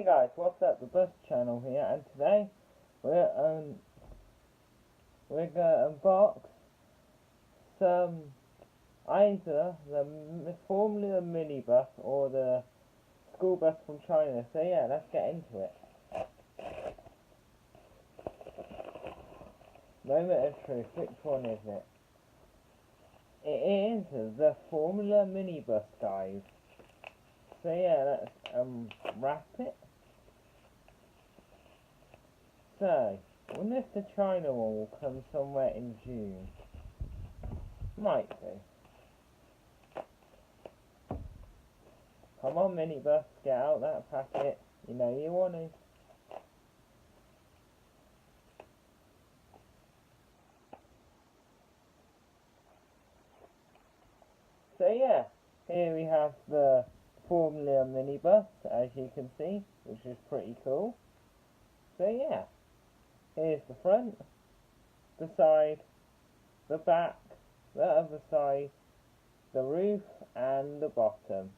guys, what's up? The Bus Channel here, and today we're gonna unbox some either the Formula Minibus or the school bus from China. So yeah, let's get into it. Moment of truth. Which one is it? It is the Formula Minibus, guys. So yeah, let's wrap it. So, wonder if the China one will come somewhere in June. Might do. Come on, Minibus, get out that packet. You know you want to. So yeah, here we have the Formula Minibus, as you can see, which is pretty cool. So yeah, here's the front, the side, the back, the other side, the roof, and the bottom.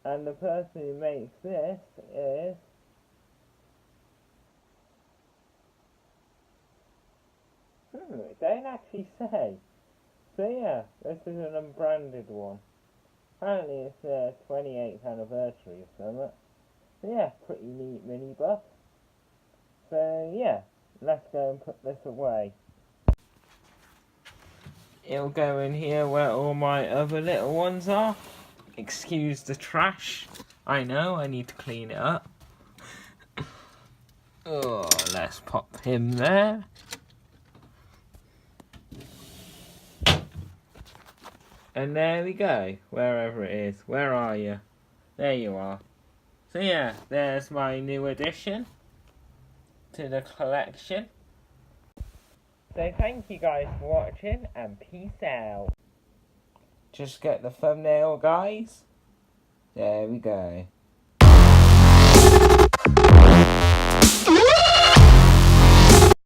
And the person who makes this is it don't actually say. So yeah, this is an unbranded one. Apparently it's their 28th anniversary or something. So yeah, pretty neat minibus. So yeah, let's go and put this away. It'll go in here where all my other little ones are. Excuse the trash. I know, I need to clean it up. Oh, let's pop him there. And there we go, wherever it is. Where are you? There you are. So yeah, there's my new addition to the collection. So thank you guys for watching, and peace out. Just get the thumbnail, guys. There we go.